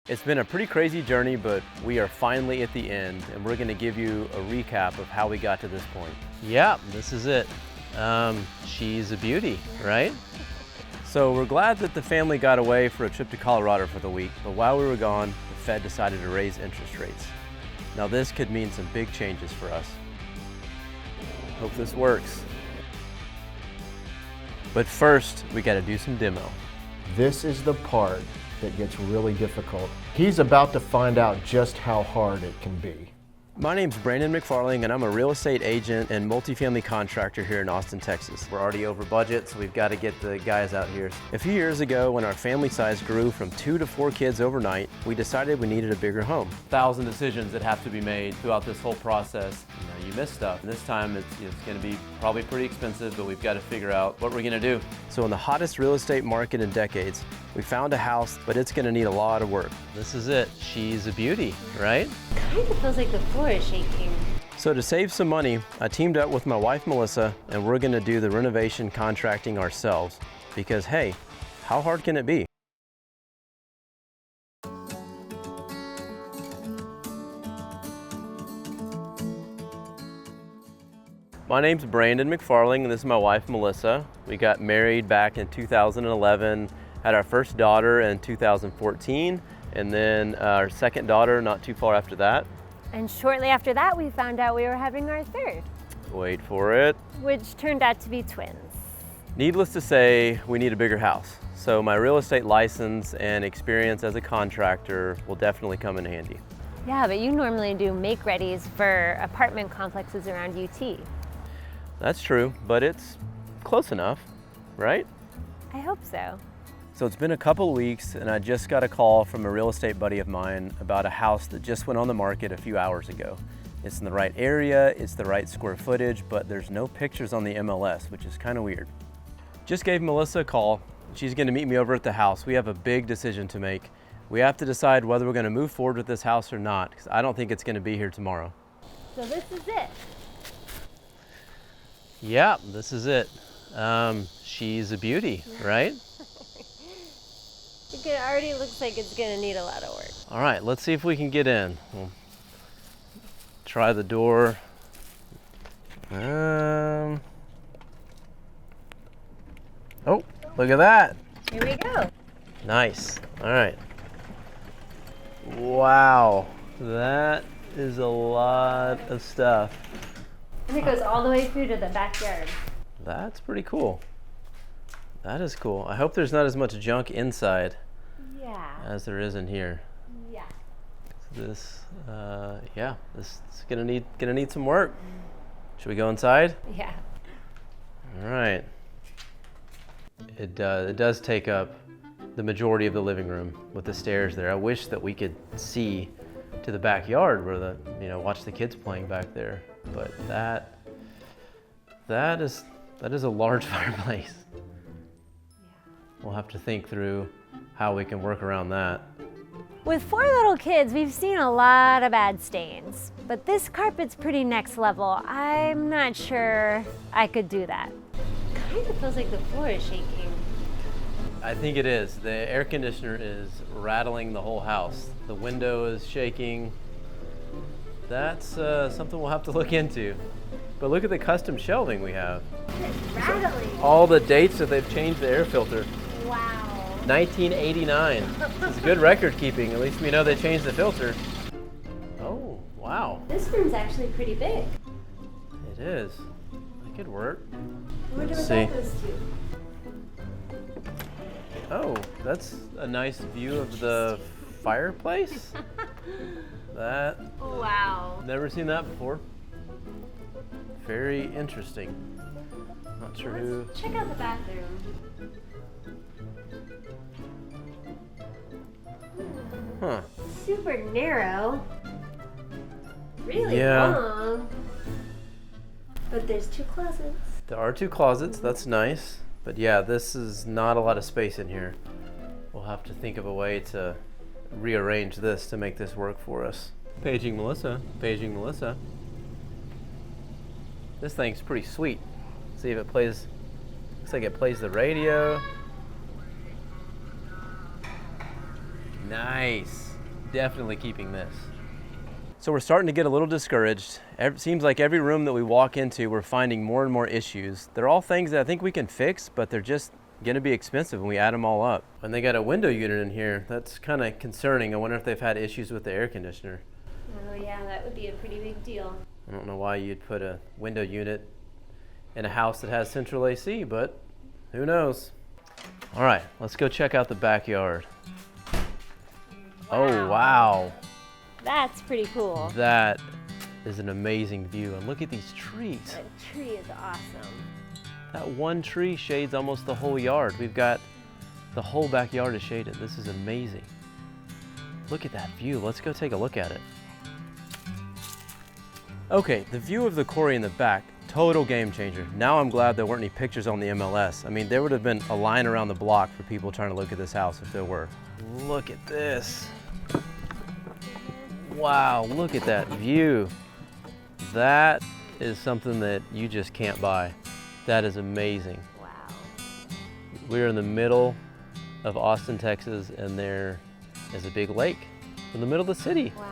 It's been a pretty crazy journey, but we are finally at the end, and we're going to give you a recap of how we got to this point. Yeah, this is it. She's a beauty, right? So we're glad that the family got away for a trip to Colorado for the week, but while we were gone, the Fed decided to raise interest rates. Now this could mean some big changes for us. Hope this works. But first, we got to do some demo. This is the part that gets really difficult. He's about to find out just how hard it can be. My name's Brandon McFarling, and I'm a real estate agent and multifamily contractor here in Austin, Texas. We're already over budget, so we've got to get the guys out here. A few years ago, when our family size grew from 2 to 4 kids overnight, we decided we needed a bigger home. 1,000 decisions that have to be made throughout this whole process. You miss stuff. And this time it's going to be probably pretty expensive, but we've got to figure out what we're going to do. So in the hottest real estate market in decades, we found a house, but it's going to need a lot of work. This is it. She's a beauty, right? Kind of feels like the floor is shaking. So to save some money, I teamed up with my wife, Melissa, and we're going to do the renovation contracting ourselves. Because hey, how hard can it be? My name's Brandon McFarling, and this is my wife, Melissa. We got married back in 2011, had our first daughter in 2014, and then our second daughter not too far after that. And shortly after that, we found out we were having our third. Wait for it. Which turned out to be twins. Needless to say, we need a bigger house. So my real estate license and experience as a contractor will definitely come in handy. Yeah, but you normally do make-readies for apartment complexes around UT. That's true, but it's close enough, right? I hope so. So it's been a couple of weeks, and I just got a call from a real estate buddy of mine about a house that just went on the market a few hours ago. It's in the right area, it's the right square footage, but there's no pictures on the MLS, which is kind of weird. Just gave Melissa a call. She's gonna meet me over at the house. We have a big decision to make. We have to decide whether we're gonna move forward with this house or not, because I don't think it's gonna be here tomorrow. So this is it. Yeah, this is it. She's a beauty, right? It already looks like it's gonna need a lot of work. All right, let's see if we can get in. We'll try the door. Oh, look at that. Here we go. Nice. All right. Wow, that is a lot of stuff. And it goes all the way through to the backyard. That's pretty cool. That is cool. I hope there's not as much junk inside as there is in here. Yeah. This, yeah, this is gonna need some work. Should we go inside? Yeah. All right. It does take up the majority of the living room with the stairs there. I wish that we could see to the backyard where watch the kids playing back there. But that is a large fireplace. Yeah. We'll have to think through how we can work around that. With 4 little kids, we've seen a lot of bad stains, but this carpet's pretty next level. I'm not sure I could do that. Kind of feels like the floor is shaking. I think it is. The air conditioner is rattling the whole house. The window is shaking. That's something we'll have to look into. But look at the custom shelving we have. It's rattling. All the dates that they've changed the air filter. Wow. 1989. It's good record keeping. At least we know they changed the filter. Oh, wow. This room's actually pretty big. It is. It could work. I wonder Let's what see. that goes to. Oh, that's a nice view of the fireplace. That, Wow. never seen that before. Very interesting. Not sure who. Let's check out the bathroom. Huh. Super narrow. Really Yeah. long. But there's 2 closets. There are 2 closets, that's nice. But yeah, this is not a lot of space in here. We'll have to think of a way to rearrange this to make this work for us. Paging Melissa, paging Melissa. This thing's pretty sweet. See if it plays, looks like it plays the radio. Nice. Definitely keeping this. So we're starting to get a little discouraged. It seems like every room that we walk into, we're finding more and more issues. They're all things that I think we can fix, but they're just gonna be expensive when we add them all up. And they got a window unit in here. That's kind of concerning. I wonder if they've had issues with the air conditioner. Oh yeah, that would be a pretty big deal. I don't know why you'd put a window unit in a house that has central AC, but who knows? All right, let's go check out the backyard. Oh, wow. That's pretty cool. That is an amazing view. And look at these trees. That tree is awesome. That one tree shades almost the whole yard. We've got the whole backyard is shaded. This is amazing. Look at that view. Let's go take a look at it. Okay, the view of the quarry in the back, total game changer. Now I'm glad there weren't any pictures on the MLS. I mean, there would have been a line around the block for people trying to look at this house if there were. Look at this. Wow, look at that view. That is something that you just can't buy. That is amazing. Wow. We're in the middle of Austin, Texas, and there is a big lake in the middle of the city. Wow.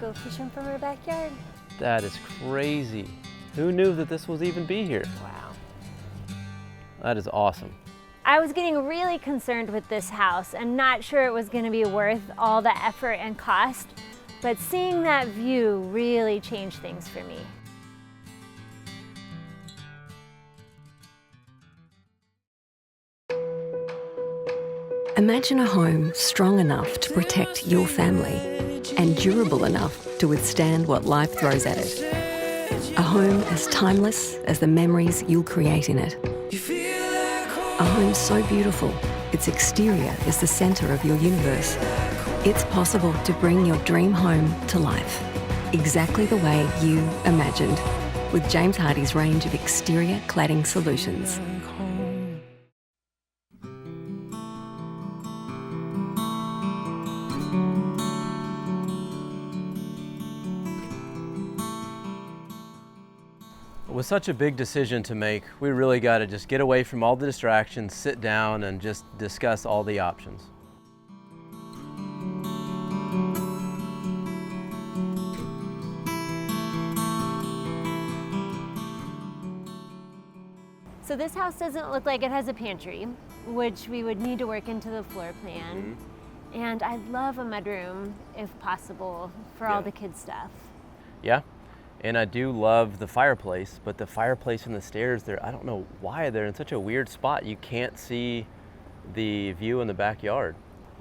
Go fishing from our backyard. That is crazy. Who knew that this would even be here? Wow. That is awesome. I was getting really concerned with this house and not sure it was going to be worth all the effort and cost, but seeing that view really changed things for me. Imagine a home strong enough to protect your family and durable enough to withstand what life throws at it. A home as timeless as the memories you'll create in it. A home so beautiful, its exterior is the centre of your universe. It's possible to bring your dream home to life, exactly the way you imagined, with James Hardie's range of exterior cladding solutions. With such a big decision to make, we really got to just get away from all the distractions, sit down, and just discuss all the options. So this house doesn't look like it has a pantry, which we would need to work into the floor plan. And I'd love a mudroom, if possible, for all the kids' stuff. Yeah, and I do love the fireplace, but the fireplace and the stairs, I don't know why they're in such a weird spot. You can't see the view in the backyard.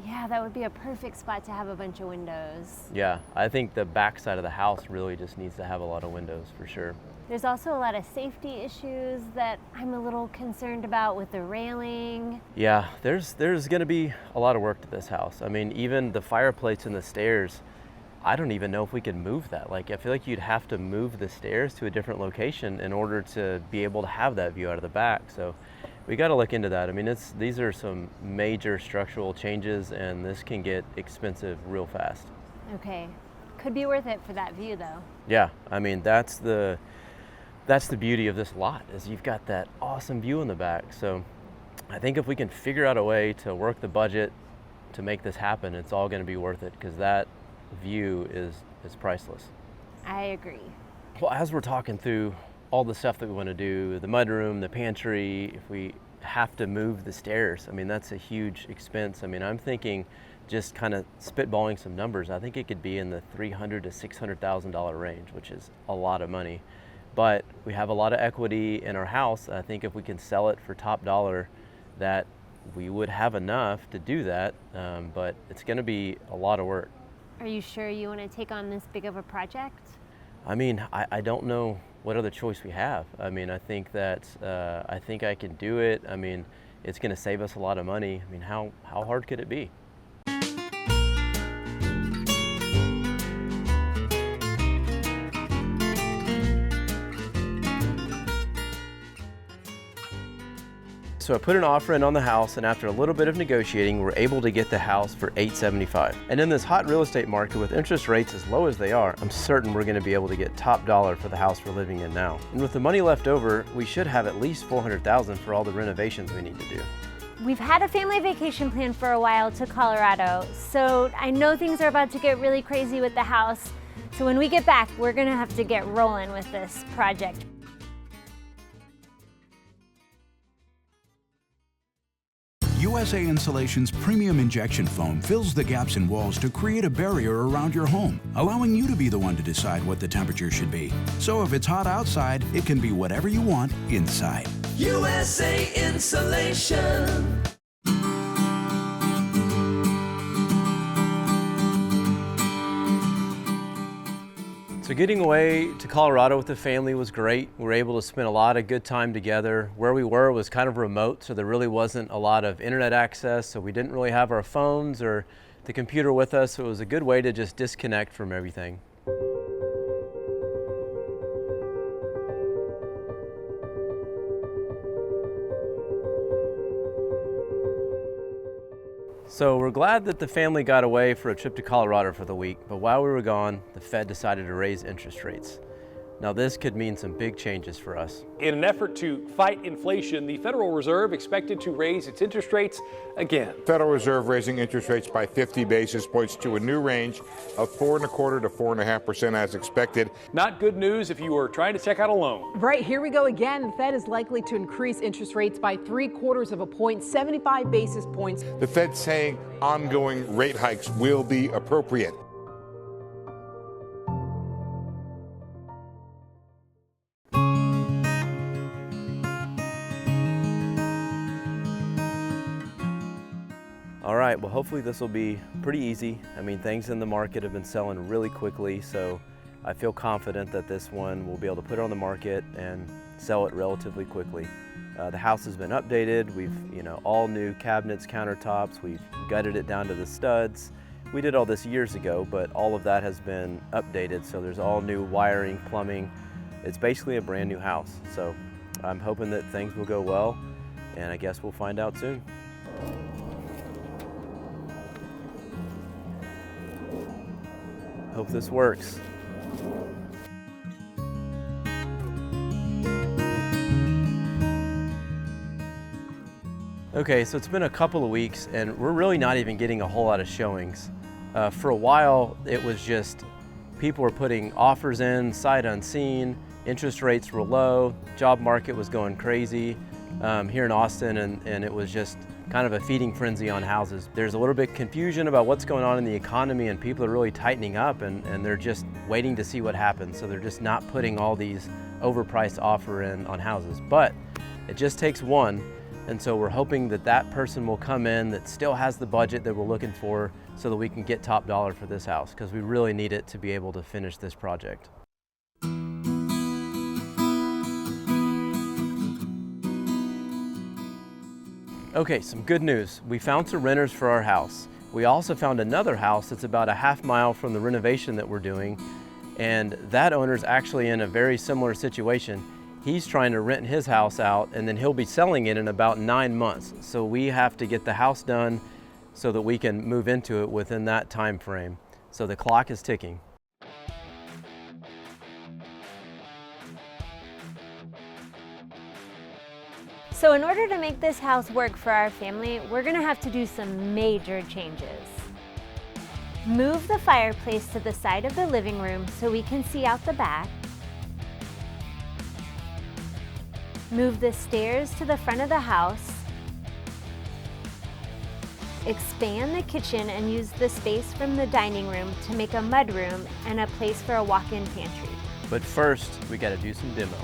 Yeah, that would be a perfect spot to have a bunch of windows. Yeah, I think the back side of the house really just needs to have a lot of windows for sure. There's also a lot of safety issues that I'm a little concerned about with the railing. Yeah, there's gonna be a lot of work to this house. I mean, even the fireplace and the stairs, I don't even know if we could move that. Like, I feel like you'd have to move the stairs to a different location in order to be able to have that view out of the back. So we got to look into that. I mean, these are some major structural changes, and this can get expensive real fast. Okay, could be worth it for that view though. Yeah, I mean, that's the beauty of this lot, is you've got that awesome view in the back. So I think if we can figure out a way to work the budget to make this happen, it's all going to be worth it, because that view is priceless. I agree. Well, as we're talking through all the stuff that we want to do, the mudroom, the pantry, if we have to move the stairs, I mean, that's a huge expense. I mean, I'm thinking, just kind of spitballing some numbers, I think it could be in the $300,000 to $600,000 range, which is a lot of money. But we have a lot of equity in our house. I think if we can sell it for top dollar, that we would have enough to do that, but it's going to be a lot of work. Are you sure you want to take on this big of a project? I mean, I don't know what other choice we have. I mean, I think that I think I can do it. I mean, it's going to save us a lot of money. I mean, how hard could it be? So I put an offer in on the house, and after a little bit of negotiating, we're able to get the house for $875. And in this hot real estate market with interest rates as low as they are, I'm certain we're going to be able to get top dollar for the house we're living in now. And with the money left over, we should have at least $400,000 for all the renovations we need to do. We've had a family vacation plan for a while to Colorado, so I know things are about to get really crazy with the house. So when we get back, we're gonna have to get rolling with this project. USA Insulation's premium injection foam fills the gaps in walls to create a barrier around your home, allowing you to be the one to decide what the temperature should be. So if it's hot outside, it can be whatever you want inside. USA Insulation. So getting away to Colorado with the family was great. We were able to spend a lot of good time together. Where we were was kind of remote, so there really wasn't a lot of internet access, so we didn't really have our phones or the computer with us, so it was a good way to just disconnect from everything. So we're glad that the family got away for a trip to Colorado for the week, but while we were gone, the Fed decided to raise interest rates. Now this could mean some big changes for us. In an effort to fight inflation, the Federal Reserve expected to raise its interest rates again. Federal Reserve raising interest rates by 50 basis points to a new range of 4.25% to 4.5% as expected. Not good news if you are trying to check out a loan. Right, here we go again. The Fed is likely to increase interest rates by 0.75 point, 75 basis points. The Fed saying ongoing rate hikes will be appropriate. All right, well hopefully this will be pretty easy. I mean, things in the market have been selling really quickly, so I feel confident that this one will be able to put it on the market and sell it relatively quickly. The house has been updated. We've, all new cabinets, countertops. We've gutted it down to the studs. We did all this years ago, but all of that has been updated, so there's all new wiring, plumbing. It's basically a brand new house, so I'm hoping that things will go well, and I guess we'll find out soon. Hope this works. Okay, so it's been a couple of weeks and we're really not even getting a whole lot of showings. For a while, it was just people were putting offers in, sight unseen, interest rates were low, job market was going crazy here in Austin, and it was just kind of a feeding frenzy on houses. There's a little bit of confusion about what's going on in the economy, and people are really tightening up, and they're just waiting to see what happens. So they're just not putting all these overpriced offer in on houses. But it just takes one, and so we're hoping that that person will come in that still has the budget that we're looking for so that we can get top dollar for this house, because we really need it to be able to finish this project. Okay, some good news. We found some renters for our house. We also found another house that's about a half mile from the renovation that we're doing, and that owner's actually in a very similar situation. He's trying to rent his house out, and then he'll be selling it in about 9 months. So we have to get the house done so that we can move into it within that time frame. So the clock is ticking. So in order to make this house work for our family, we're gonna have to do some major changes. Move the fireplace to the side of the living room so we can see out the back. Move the stairs to the front of the house. Expand the kitchen and use the space from the dining room to make a mudroom and a place for a walk-in pantry. But first, we gotta do some demo.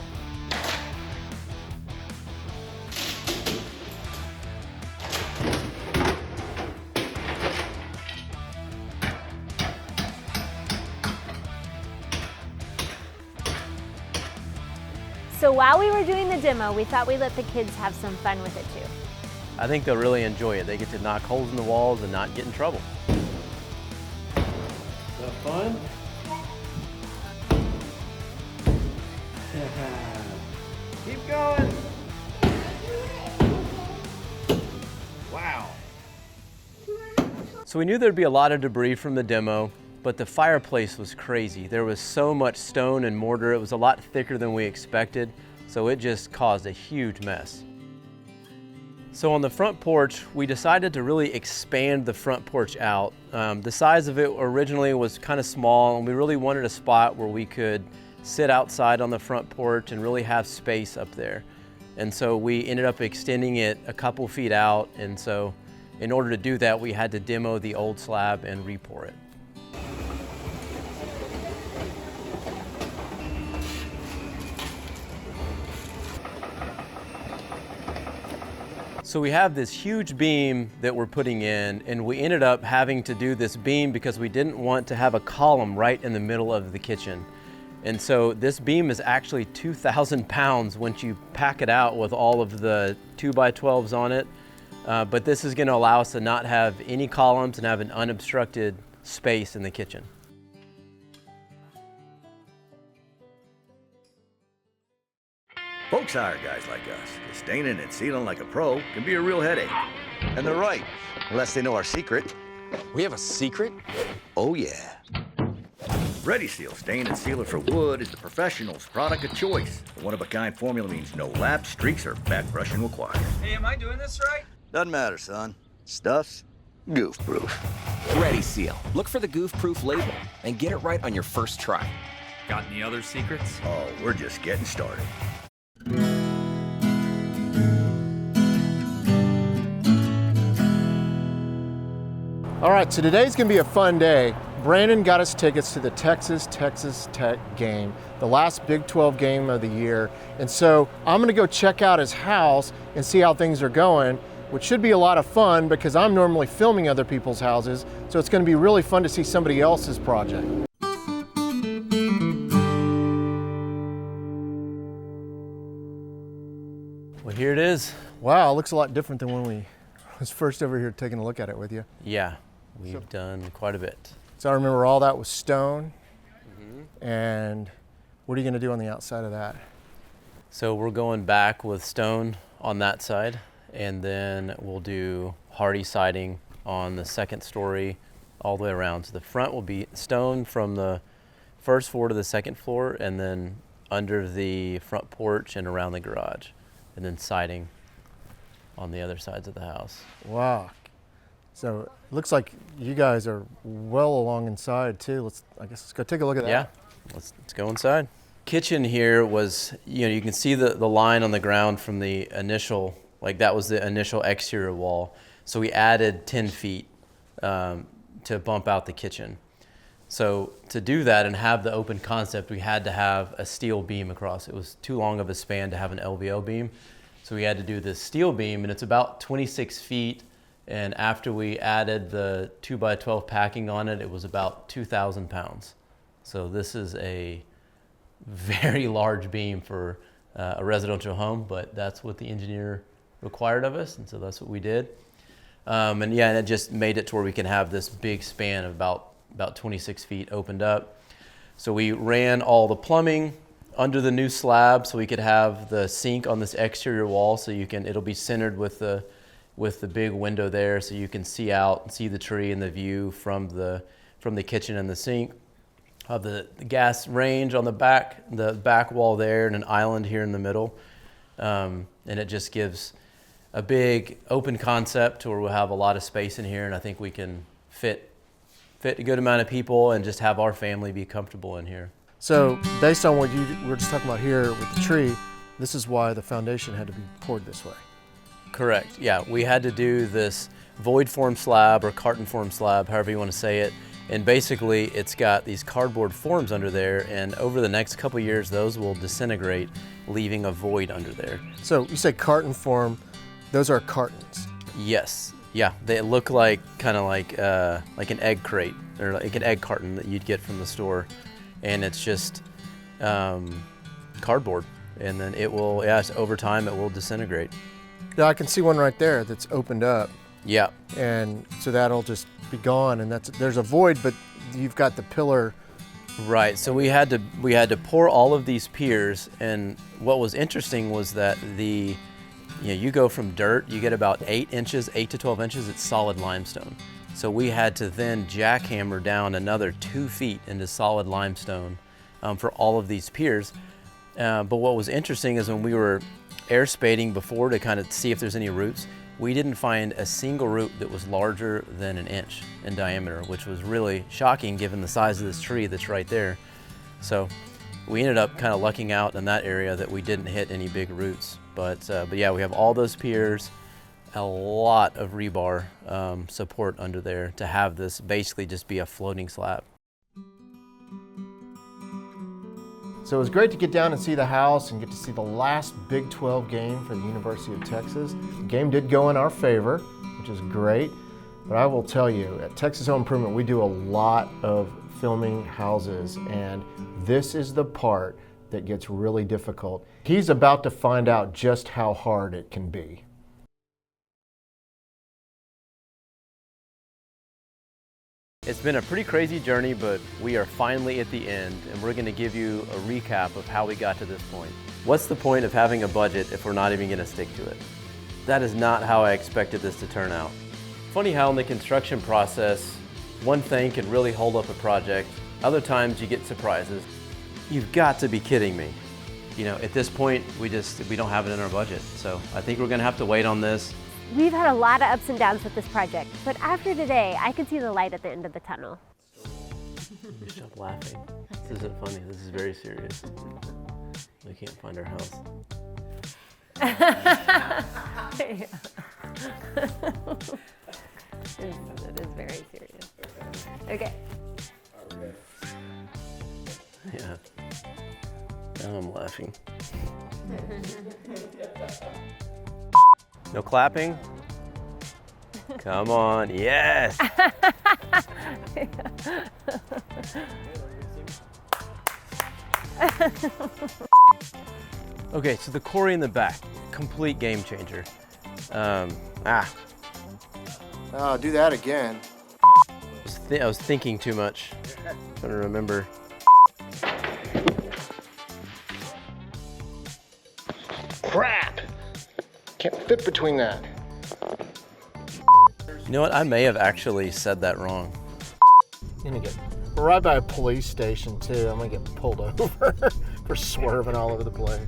So while we were doing the demo, we thought we'd let the kids have some fun with it too. I think they'll really enjoy it. They get to knock holes in the walls and not get in trouble. Is that fun? Keep going. Wow. So we knew there'd be a lot of debris from the demo, but the fireplace was crazy. There was so much stone and mortar. It was a lot thicker than we expected, so it just caused a huge mess. So on the front porch, we decided to really expand the front porch out. The size of it originally was kind of small, and we really wanted a spot where we could sit outside on the front porch and really have space up there. And so we ended up extending it a couple feet out, and so in order to do that, we had to demo the old slab and re-pour it. So we have this huge beam that we're putting in, and we ended up having to do this beam because we didn't want to have a column right in the middle of the kitchen. And so this beam is actually 2,000 pounds once you pack it out with all of the 2x12s on it. But this is going to allow us to not have any columns and have an unobstructed space in the kitchen. Folks hire guys like us. Staining and sealing like a pro can be a real headache. And they're right, unless they know our secret. We have a secret? Oh yeah. Ready Seal Stain and Sealer for wood is the professional's product of choice. The one-of-a-kind formula means no laps, streaks, or back brushing required. Hey, am I doing this right? Doesn't matter, son. Stuff's goof-proof. Ready Seal. Look for the goof-proof label and get it right on your first try. Got any other secrets? Oh, we're just getting started. All right, so today's gonna be a fun day. Brandon got us tickets to the Texas Tech game, the last Big 12 game of the year. And so I'm gonna go check out his house and see how things are going, which should be a lot of fun because I'm normally filming other people's houses. So it's gonna be really fun to see somebody else's project. Well, here it is. Wow, it looks a lot different than when we was first over here taking a look at it with you. Yeah, we've done quite a bit. So I remember all that was stone. And what are you gonna do on the outside of that? So we're going back with stone on that side, and then we'll do hardy siding on the second story all the way around. So the front will be stone from the first floor to the second floor, and then under the front porch and around the garage, and then siding on the other sides of the house. Wow. So it looks like you guys are well along inside too. I guess let's go take a look at that. Yeah, let's go inside. Kitchen here was, you can see the line on the ground from the initial, like that was the initial exterior wall. So we added 10 feet to bump out the kitchen. So to do that and have the open concept, we had to have a steel beam across. It was too long of a span to have an LVL beam. So we had to do this steel beam, and it's about 26 feet. And after we added the 2x12 packing on it, it was about 2,000 pounds. So this is a very large beam for a residential home, but that's what the engineer required of us, and so that's what we did. And it just made it to where we can have this big span of about 26 feet opened up. So we ran all the plumbing under the new slab, so we could have the sink on this exterior wall, so it'll be centered with the big window there, so you can see out and see the tree and the view from the kitchen and the sink. The gas range on the back wall there, and an island here in the middle, and it just gives a big open concept to where we'll have a lot of space in here, and I think we can fit a good amount of people and just have our family be comfortable in here. So based on what you were just talking about here with the tree, this is why the foundation had to be poured this way. Correct, yeah. We had to do this void form slab or carton form slab, however you want to say it. And basically it's got these cardboard forms under there, and over the next couple years those will disintegrate, leaving a void under there. So you say carton form, those are cartons? Yes, yeah. They look like kind of like an egg crate or like an egg carton that you'd get from the store. And it's just cardboard, and then it will, over time it will disintegrate. Yeah, I can see one right there that's opened up. Yeah. And so that'll just be gone, and there's a void, but you've got the pillar. Right, so we had to pour all of these piers, and what was interesting was that you go from dirt, you get about 8 to 12 inches, it's solid limestone. So we had to then jackhammer down another 2 feet into solid limestone for all of these piers. But what was interesting is when we were air spading before to kind of see if there's any roots, We didn't find a single root that was larger than an inch in diameter, which was really shocking given the size of this tree that's right there. So we ended up kind of lucking out in that area that we didn't hit any big roots. But yeah, we have all those piers, a lot of rebar support under there to have this basically just be a floating slab. So it was great to get down and see the house and get to see the last Big 12 game for the University of Texas. The game did go in our favor, which is great. But I will tell you, at Texas Home Improvement, we do a lot of filming houses, and this is the part that gets really difficult. He's about to find out just how hard it can be. It's been a pretty crazy journey, but we are finally at the end, and we're going to give you a recap of how we got to this point. What's the point of having a budget if we're not even going to stick to it? That is not how I expected this to turn out. Funny how in the construction process, one thing can really hold up a project. Other times you get surprises. You've got to be kidding me. You know, at this point, we don't have it in our budget. So I think we're going to have to wait on this. We've had a lot of ups and downs with this project, but after today, I can see the light at the end of the tunnel. Stop laughing. This isn't funny. This is very serious. We can't find our house. It is very serious. Okay. Yeah. Now I'm laughing. No clapping? Come on, yes! Okay, so the quarry in the back, complete game changer. Oh, do that again. I was thinking too much. Trying to remember. Crap! Can't fit between that. You know what? I may have actually said that wrong. We're right by a police station too. I'm gonna get pulled over for swerving all over the place.